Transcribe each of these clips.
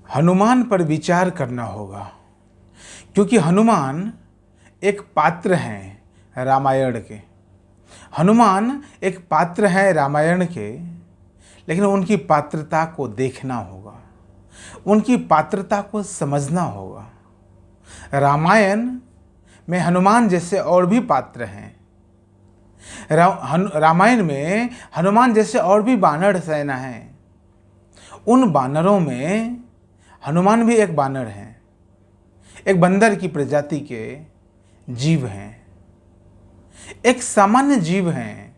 हनुमान पर विचार करना होगा, क्योंकि हनुमान एक पात्र हैं रामायण के। हनुमान एक पात्र हैं रामायण के, लेकिन उनकी पात्रता को देखना होगा, उनकी पात्रता को समझना होगा। रामायण में हनुमान जैसे और भी पात्र हैं। रामायण में हनुमान जैसे और भी वानर सेना हैं। उन वानरों में हनुमान भी एक वानर हैं, एक बंदर की प्रजाति के जीव हैं, एक सामान्य जीव हैं,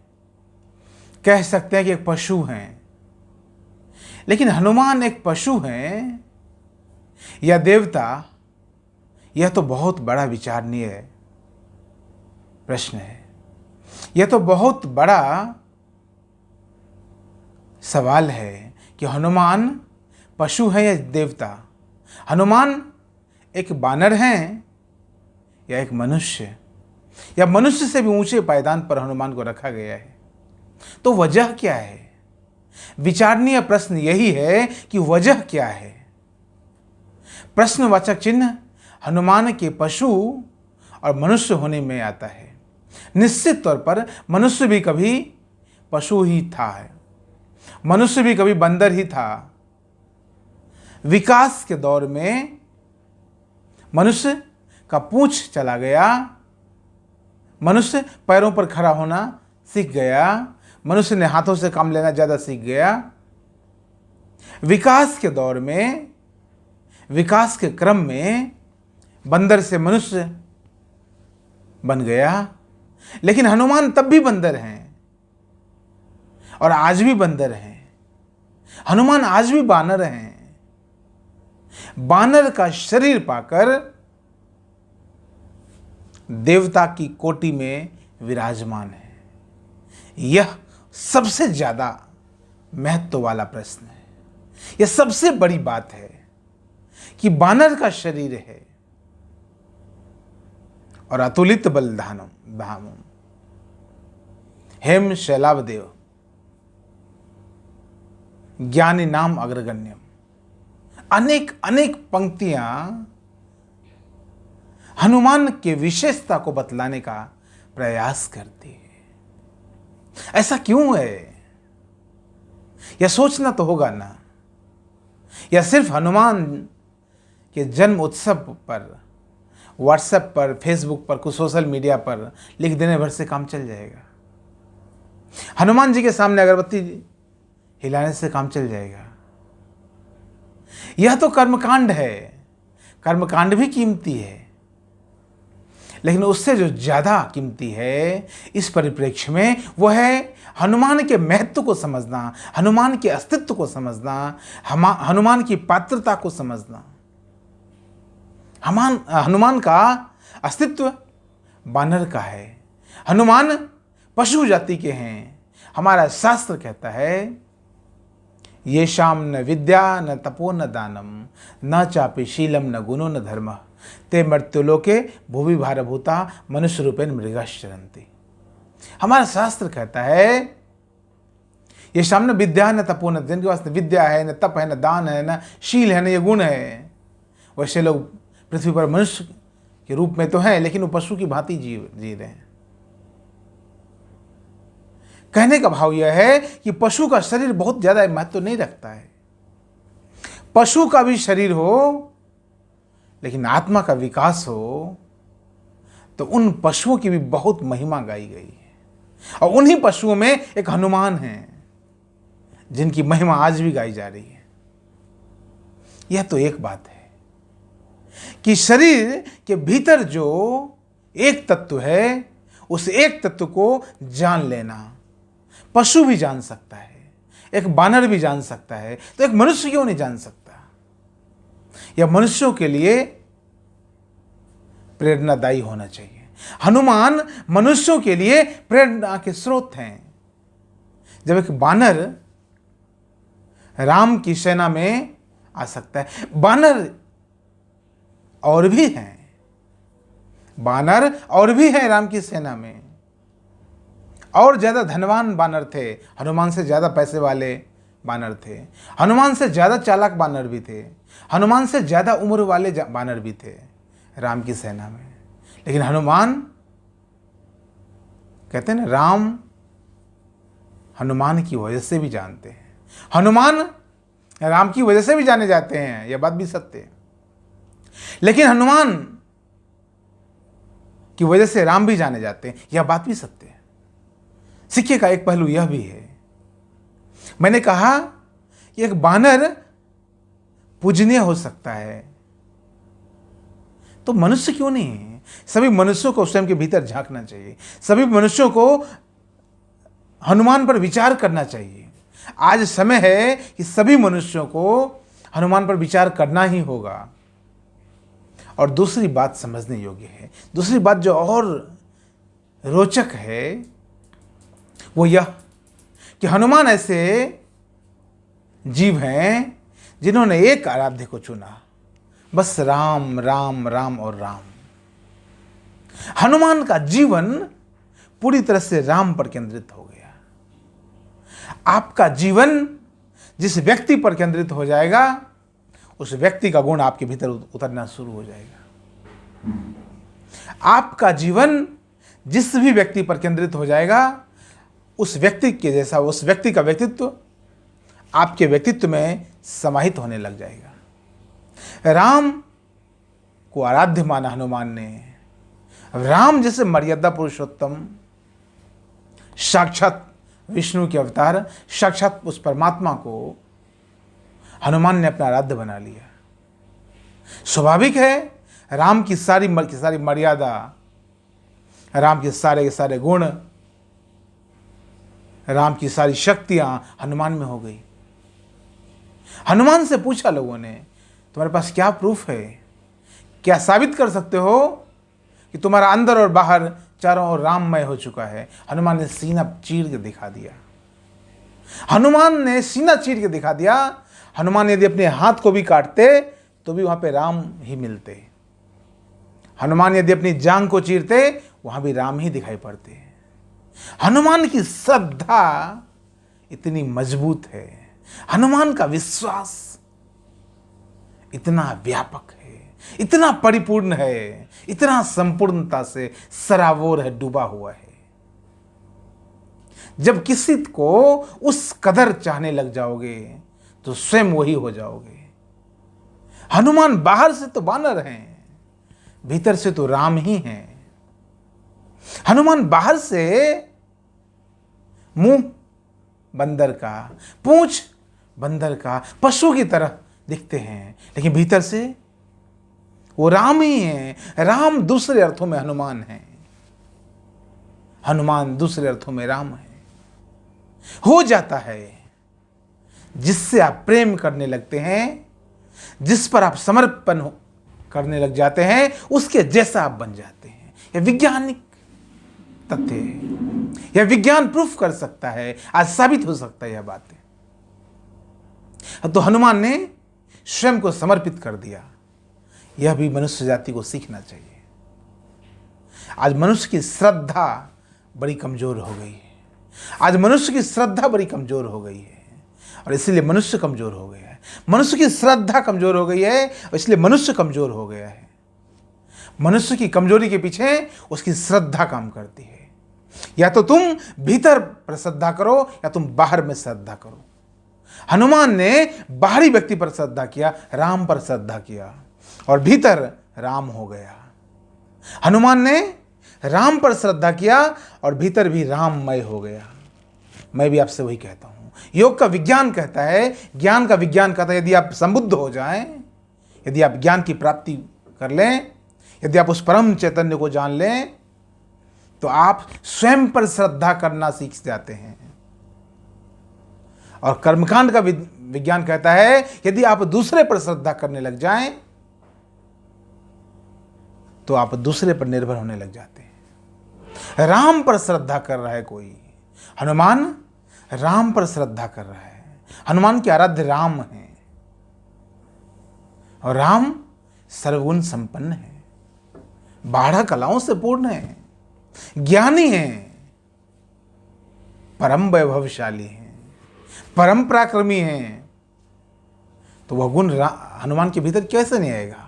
कह सकते हैं कि एक पशु हैं। लेकिन हनुमान एक पशु हैं या देवता, यह तो बहुत बड़ा विचारणीय प्रश्न है। यह तो बहुत बड़ा सवाल है कि हनुमान पशु है या देवता। हनुमान एक वानर हैं या एक मनुष्य, या मनुष्य से भी ऊंचे पायदान पर हनुमान को रखा गया है। तो वजह क्या है? विचारणीय प्रश्न यही है कि वजह क्या है। प्रश्नवाचक चिन्ह हनुमान के पशु और मनुष्य होने में आता है। निश्चित तौर पर मनुष्य भी कभी पशु ही था, मनुष्य भी कभी बंदर ही था। विकास के दौर में मनुष्य का पूंछ चला गया, मनुष्य पैरों पर खड़ा होना सीख गया, मनुष्य ने हाथों से काम लेना ज़्यादा सीख गया। विकास के दौर में, विकास के क्रम में बंदर से मनुष्य बन गया। लेकिन हनुमान तब भी बंदर हैं और आज भी बंदर हैं। हनुमान आज भी बानर हैं। बानर का शरीर पाकर देवता की कोटि में विराजमान है। यह सबसे ज्यादा महत्व वाला प्रश्न है। यह सबसे बड़ी बात है कि बानर का शरीर है और अतुलित बलधानम धामम हेम शैलावदेव ज्ञानी नाम अग्रगण्यम। अनेक अनेक पंक्तियां हनुमान के विशेषता को बतलाने का प्रयास करती है। ऐसा क्यों है? यह सोचना तो होगा ना। या सिर्फ हनुमान के जन्म उत्सव पर व्हाट्सएप पर, फेसबुक पर, कुछ सोशल मीडिया पर लिख देने भर से काम चल जाएगा? हनुमान जी के सामने अगरबत्ती हिलाने से काम चल जाएगा? यह तो कर्मकांड है। कर्मकांड भी कीमती है, लेकिन उससे जो ज्यादा कीमती है इस परिप्रेक्ष्य में वो है हनुमान के महत्व को समझना, हनुमान के अस्तित्व को समझना, हनुमान की पात्रता को समझना। हनुमान का अस्तित्व बानर का है। हनुमान पशु जाति के हैं। हमारा शास्त्र कहता है ये शाम न विद्या न तपो न दानम न चापि शीलम न गुणो न धर्म ते मर्त्युलोके भुवि भारभूता मनुष्य रूपेण मृगाश्चरन्ति। हमारा शास्त्र कहता है ये शाम न विद्या न तपो न, जिनके पास न विद्या है, न तप है, न दान है, न शील है, न ये गुण है, वैसे लोग पृथ्वी पर मनुष्य के रूप में तो हैं, लेकिन वो पशु की भांति जी रहे हैं। कहने का भाव यह है कि पशु का शरीर बहुत ज्यादा महत्व नहीं रखता है। पशु का भी शरीर हो, लेकिन आत्मा का विकास हो, तो उन पशुओं की भी बहुत महिमा गाई गई है। और उन्हीं पशुओं में एक हनुमान है जिनकी महिमा आज भी गाई जा रही है। यह तो एक बात है कि शरीर के भीतर जो एक तत्व है, उस एक तत्व को जान लेना पशु भी जान सकता है, एक बानर भी जान सकता है, तो एक मनुष्य क्यों नहीं जान सकता? यह मनुष्यों के लिए प्रेरणादायी होना चाहिए। हनुमान मनुष्यों के लिए प्रेरणा के स्रोत हैं। जब एक बानर राम की सेना में आ सकता है, बानर और भी हैं, बानर और भी हैं राम की सेना में, और ज्यादा धनवान बानर थे, हनुमान से ज्यादा पैसे वाले बानर थे, हनुमान से ज्यादा चालाक बानर भी थे, हनुमान से ज़्यादा उम्र वाले बानर भी थे राम की सेना में, लेकिन हनुमान, कहते हैं ना, राम हनुमान की वजह से भी जानते हैं, हनुमान राम की वजह से भी जाने जाते हैं, यह बात भी सत्य है। लेकिन हनुमान की वजह से राम भी जाने जाते हैं, यह बात भी सत्य है। सिक्के का एक पहलू यह भी है, मैंने कहा कि एक बानर पूजनीय हो सकता है, तो मनुष्य क्यों नहीं है? सभी मनुष्यों को स्वयं के भीतर झांकना चाहिए, सभी मनुष्यों को हनुमान पर विचार करना चाहिए। आज समय है कि सभी मनुष्यों को हनुमान पर विचार करना ही होगा। और दूसरी बात समझने योग्य है, दूसरी बात जो और रोचक है वो यह कि हनुमान ऐसे जीव हैं जिन्होंने एक आराध्य को चुना, बस राम राम राम और राम। हनुमान का जीवन पूरी तरह से राम पर केंद्रित हो गया। आपका जीवन जिस व्यक्ति पर केंद्रित हो जाएगा, उस व्यक्ति का गुण आपके भीतर उतरना शुरू हो जाएगा। आपका जीवन जिस भी व्यक्ति पर केंद्रित हो जाएगा, उस व्यक्ति के जैसा, उस व्यक्ति का व्यक्तित्व आपके व्यक्तित्व में समाहित होने लग जाएगा। राम को आराध्य माना हनुमान ने। राम जैसे मर्यादा पुरुषोत्तम, साक्षात विष्णु के अवतार, साक्षात उस परमात्मा को हनुमान ने अपना आराध्य बना लिया। स्वाभाविक है, राम की सारी मर्यादा, राम के सारे गुण, राम की सारी शक्तियां हनुमान में हो गई। हनुमान से पूछा लोगों ने, तुम्हारे पास क्या प्रूफ है, क्या साबित कर सकते हो कि तुम्हारा अंदर और बाहर चारों ओर राममय हो चुका है? हनुमान ने सीना चीर के दिखा दिया। हनुमान ने सीना चीर के दिखा दिया। हनुमान यदि अपने हाथ को भी काटते तो भी वहां पे राम ही मिलते। हनुमान यदि अपनी जांघ को चीरते, वहां भी राम ही दिखाई पड़ते। हनुमान की श्रद्धा इतनी मजबूत है, हनुमान का विश्वास इतना व्यापक है, इतना परिपूर्ण है, इतना संपूर्णता से सराबोर है, डूबा हुआ है। जब किसी को उस कदर चाहने लग जाओगे तो स्वयं वही हो जाओगे। हनुमान बाहर से तो बानर हैं, भीतर से तो राम ही हैं। हनुमान बाहर से मुंह बंदर का, पूंछ बंदर का, पशु की तरह दिखते हैं, लेकिन भीतर से वो राम ही है। राम दूसरे अर्थों में हनुमान है, हनुमान दूसरे अर्थों में राम है। हो जाता है जिससे आप प्रेम करने लगते हैं, जिस पर आप समर्पण करने लग जाते हैं, उसके जैसा आप बन जाते हैं। यह वैज्ञानिक तथ्य है, यह विज्ञान प्रूफ कर सकता है, आज साबित हो सकता है यह बात है। तो हनुमान ने स्वयं को समर्पित कर दिया। यह भी मनुष्य जाति को सीखना चाहिए। आज मनुष्य की श्रद्धा बड़ी कमजोर हो गई है, आज मनुष्य की श्रद्धा बड़ी कमजोर हो गई है, और इसलिए मनुष्य कमजोर हो गया है। मनुष्य की श्रद्धा कमजोर हो गई है और इसलिए मनुष्य कमजोर हो गया है। मनुष्य की कमजोरी के पीछे उसकी श्रद्धा काम करती है। या तो तुम भीतर पर श्रद्धा करो या तुम बाहर में श्रद्धा करो। हनुमान ने बाहरी व्यक्ति पर श्रद्धा किया, राम पर श्रद्धा किया, और भीतर राम हो गया। हनुमान ने राम पर श्रद्धा किया और भीतर भी राममय हो गया। मैं भी आपसे वही कहता हूं। योग का विज्ञान कहता है, ज्ञान का विज्ञान कहता है, यदि आप संबुद्ध हो जाएं, यदि आप ज्ञान की प्राप्ति कर लें, यदि आप उस परम चैतन्य को जान लें, तो आप स्वयं पर श्रद्धा करना सीख जाते हैं। और कर्मकांड का विज्ञान कहता है, यदि आप दूसरे पर श्रद्धा करने लग जाएं, तो आप दूसरे पर निर्भर होने लग जाते हैं। राम पर श्रद्धा कर रहा है कोई, हनुमान राम पर श्रद्धा कर रहा है। हनुमान के आराध्य राम है, और राम सर्वगुण संपन्न है, 12 कलाओं से पूर्ण है, ज्ञानी है, परम वैभवशाली है, परम पराक्रमी है। तो वह गुण हनुमान के भीतर कैसे नहीं आएगा।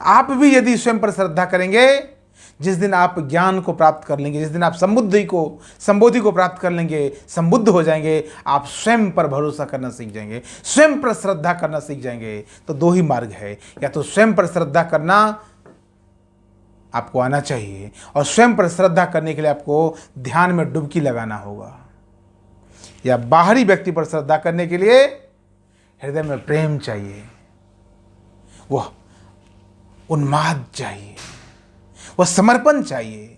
आप भी यदि स्वयं पर श्रद्धा करेंगे, जिस दिन आप ज्ञान को प्राप्त कर लेंगे, जिस दिन आप संबुद्धि को प्राप्त कर लेंगे, संबुद्ध हो जाएंगे, आप स्वयं पर भरोसा करना सीख जाएंगे, स्वयं पर श्रद्धा करना सीख जाएंगे। तो दो ही मार्ग है, या तो स्वयं पर श्रद्धा करना आपको आना चाहिए, और स्वयं पर श्रद्धा करने के लिए आपको ध्यान में डुबकी लगाना होगा, या बाहरी व्यक्ति पर श्रद्धा करने के लिए हृदय में प्रेम चाहिए, वह उन्माद चाहिए, वह समर्पण चाहिए।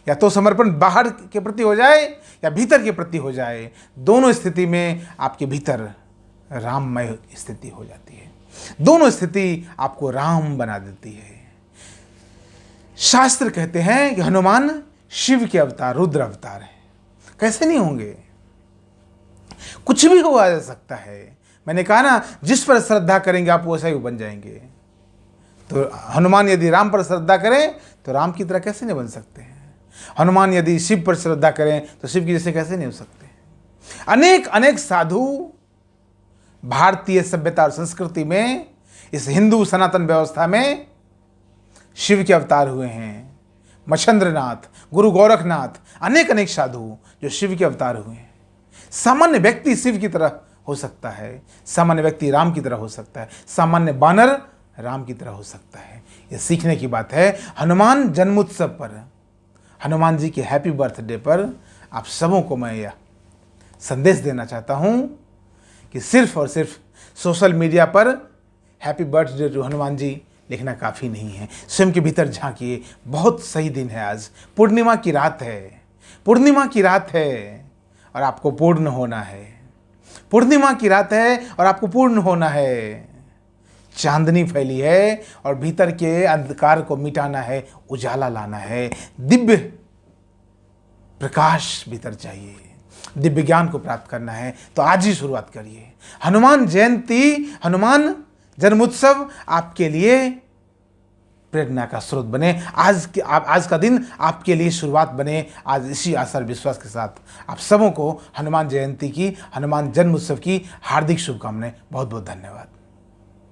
या तो समर्पण बाहर के प्रति हो जाए या भीतर के प्रति हो जाए, दोनों स्थिति में आपके भीतर राममय स्थिति हो जाती है, दोनों स्थिति आपको राम बना देती है। शास्त्र कहते हैं कि हनुमान शिव के अवतार, रुद्र अवतार है। कैसे नहीं होंगे, कुछ भी हुआ जा सकता है। मैंने कहा ना, जिस पर श्रद्धा करेंगे आप वैसा ही बन जाएंगे। तो हनुमान यदि राम पर श्रद्धा करें तो राम की तरह कैसे नहीं बन सकते हैं। हनुमान यदि शिव पर श्रद्धा करें तो शिव की जैसे कैसे नहीं हो सकते। अनेक अनेक साधु भारतीय सभ्यता और संस्कृति में, इस हिंदू सनातन व्यवस्था में शिव के अवतार हुए हैं। मच्छंद्रनाथ, गुरु गोरखनाथ, अनेक अनेक साधु जो शिव के अवतार हुए हैं। सामान्य व्यक्ति शिव की तरह हो सकता है, सामान्य व्यक्ति राम की तरह हो सकता है, सामान्य बानर राम की तरह हो सकता है। यह सीखने की बात है। हनुमान जन्मोत्सव पर, हनुमान जी के हैप्पी बर्थडे पर आप सबों को मैं यह संदेश देना चाहता हूँ कि सिर्फ और सिर्फ सोशल मीडिया पर happy birthday to Hanuman ji लिखना काफ़ी नहीं है। स्वयं के भीतर झांकिए। बहुत सही दिन है आज, पूर्णिमा की रात है, पूर्णिमा की रात है और आपको पूर्ण होना है। पूर्णिमा की रात है और आपको पूर्ण होना है। चांदनी फैली है और भीतर के अंधकार को मिटाना है, उजाला लाना है, दिव्य प्रकाश भीतर चाहिए, दिव्य ज्ञान को प्राप्त करना है। तो आज ही शुरुआत करिए। हनुमान जयंती, हनुमान जन्मोत्सव आपके लिए प्रेरणा का स्रोत बने। आज का दिन आपके लिए शुरुआत बने। आज इसी आशा और विश्वास के साथ आप सबों को हनुमान जयंती की, हनुमान जन्मोत्सव की हार्दिक शुभकामनाएं। बहुत बहुत धन्यवाद।